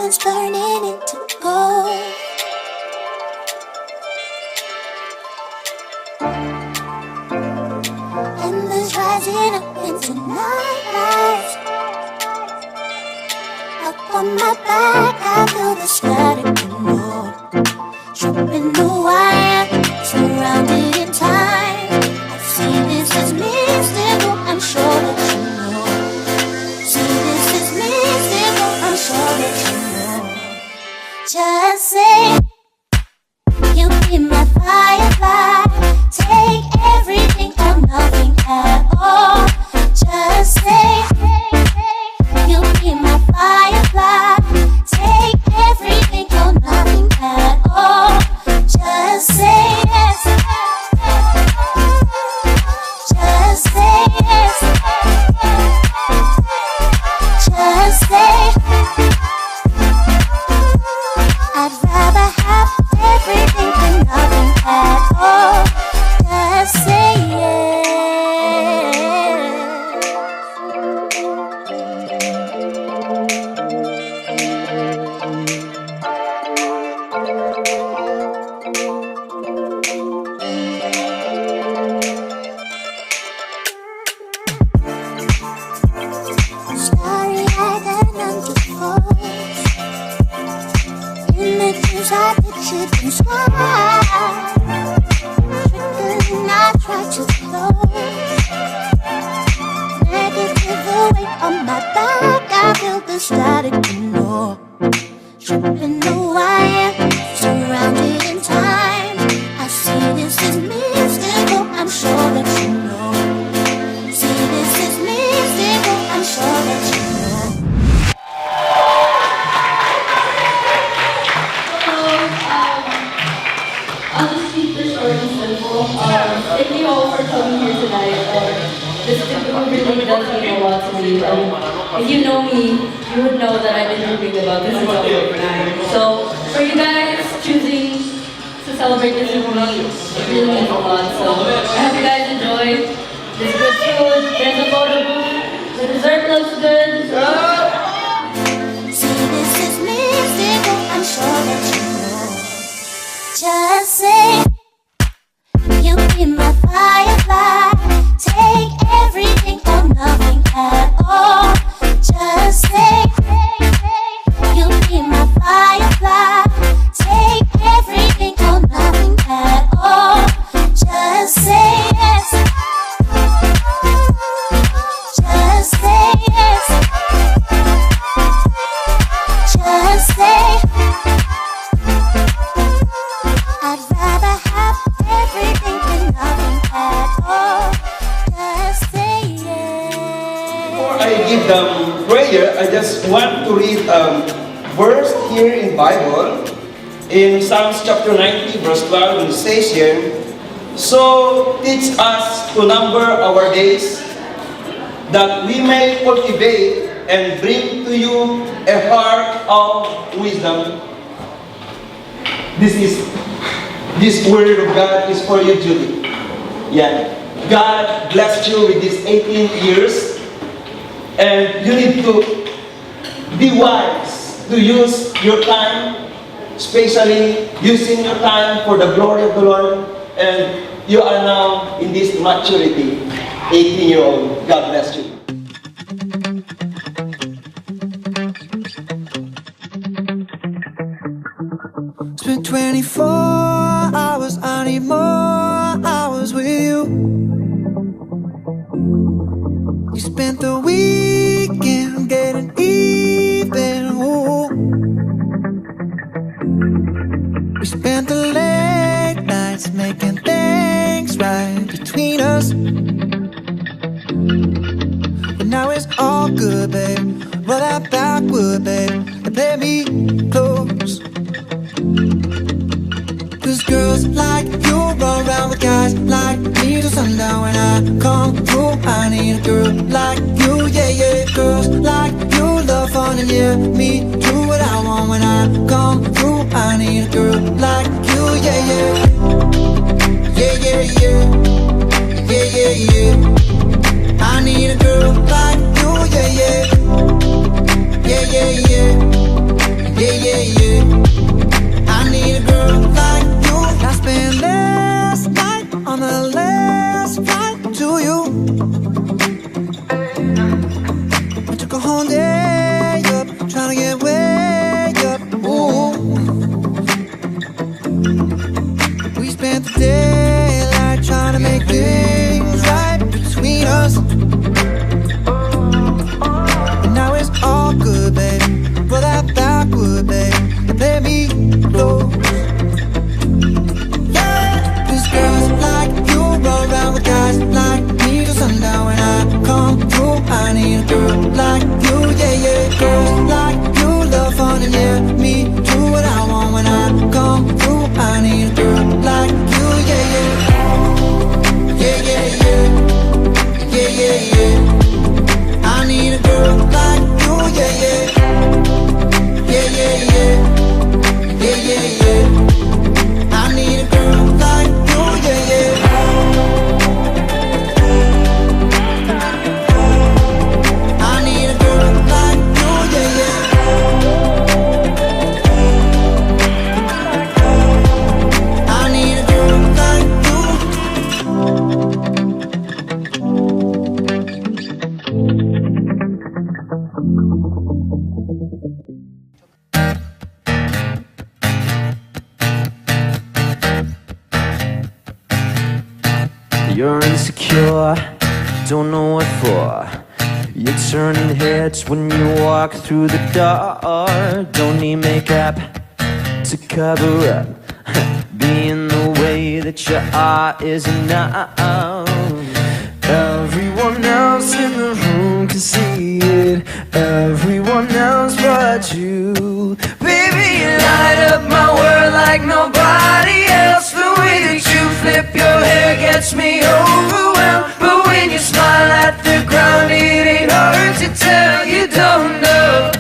diamonds turning into gold. And there's rising up into nightlights. Up on my back, I feel the static more. Tripping the wire, surrounded in time. I see this as mystical, I'm sure that you know. See this as mystical, I'm sure that you know. Just say, you be my firefly. Take everything or nothing at all. Just say, you be my firefly. Take everything or nothing at all. Just say yes. Just say yes. Just say, I'd rather have everything than nothing at all. Just say yes. Starry-eyed and uncontrolled, images I pictured in sky. Triggering, I try to close. Negative weight on my back, I feel the static more. Tripping the wire, surrounded in time. I see this as mystical, I'm sure that you know. See this as mystical, I'm sure that you know. I'll just keep this short and simple. Thank you all for coming here tonight. This really does mean a lot to me. If you know me, you would know that I've been dreaming about this since I was 9. So for you guys choosing to celebrate this with me, it really means a lot. So I hope you guys enjoy. There's good food, there's a photo booth, the dessert looks good. See this is mystical, I'm sure that you know. Just say, you be my firefly. Take everything or nothing at all. Just say, you be my firefly. Take everything or nothing at all. Just say yes. Just say yes. Just say, I'd rather have everything than nothing at all. Just say yes. Before I give them prayer, I just want to read verse here in Bible. In Psalms chapter 90, verse 12, it says here, so teach us to number our days, that we may cultivate and bring to you a heart of wisdom. This word of God is for you, Julie. Yeah. God blessed you with these 18 years, and you need to be wise to use your time, especially using your time for the glory of the Lord. And you are now in this maturity, 18-year-old. God bless you. Spent 24 hours, I need more hours with you. You spent the weekend getting even, ooh. We spent the late nights making things right between us. But now it's all good, babe. Roll that backward, babe, and play me close. Cause girls like you run around with guys like me till sundown. When I come through, I need a girl like you, yeah, yeah. Girls like you love fun and yeah, me do what I want. When I come through, I need a girl like you, yeah, yeah. Yeah, yeah, yeah. Yeah, yeah, yeah. I need a girl like you, yeah, yeah. Yeah, yeah, yeah. yeah, yeah. I need a girl like you, yeah, yeah. Yeah, yeah, yeah. Yeah, yeah, yeah. I need a girl like you, yeah, yeah. I need a girl like you, yeah, yeah. I need a girl like you. You're insecure, don't know what for. You're turning heads when you walk through the door. Don't need makeup to cover up. Being the way that you are is enough. Everyone else in the room can see it. Everyone else but you. Baby, you light up my world like nobody else. The way that you flip your hair gets me overwhelmed. But when you smile at the ground, it ain't hard to tell. You don't know,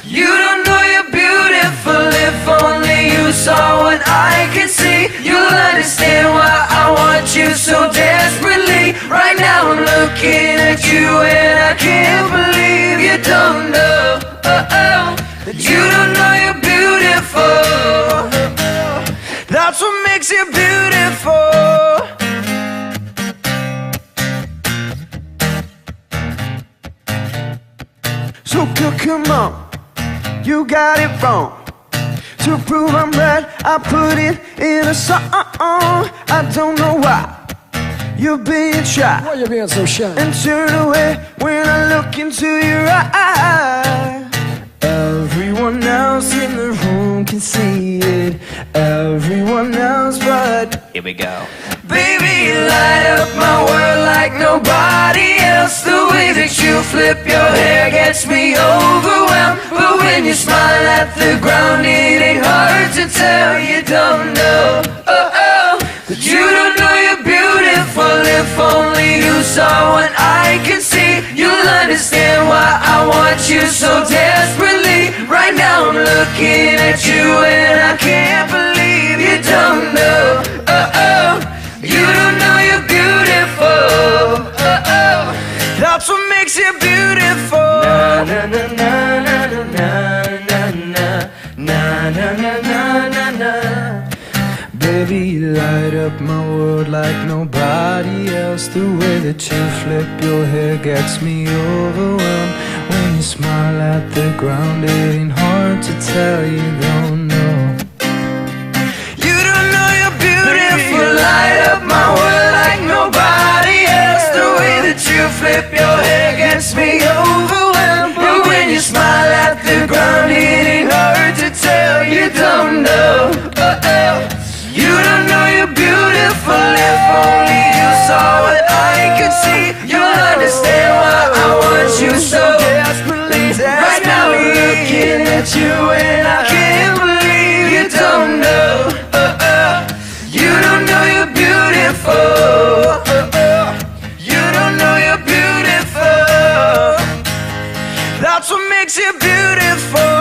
you don't know you're beautiful. If only you saw what I could see, you'll understand why I want you so desperately. Right now I'm looking at you and I can't believe you don't know, that you don't know you're beautiful. That's what makes you beautiful. So come on, you got it wrong. To prove I'm right, I put it in a song. I don't know why you're being shy. Why you being so shy? And turn away when I look into your eyes. Everyone else in the room can see it. Everyone else but here we go. Baby, you light up my world like nobody else. The way that you flip your hair gets me overwhelmed. But when you smile at the ground, it ain't hard to tell. You don't know, that you don't know you're beautiful. If only you saw what I can see, you'll understand why I want you so desperately. Right now I'm looking at you and I can't believe you don't know, you don't know you're beautiful, that's what makes you beautiful. Na na na na na na na na na na na na. Baby, you light up my world like nobody else. The way that you flip your hair gets me overwhelmed. When you smile at the ground, it ain't hard to tell. You don't know, you don't know you're beautiful. You light up my world like nobody else. The way that you flip your hair gets me overwhelmed. But when you smile at the ground, it ain't hard to tell. You don't know, you don't know you're beautiful. If only you saw what I could see, you'll understand why I want you so desperately. Right now I'm looking at you and I can't believe you don't know, you don't know you're beautiful, you don't know you're beautiful. That's what makes you beautiful.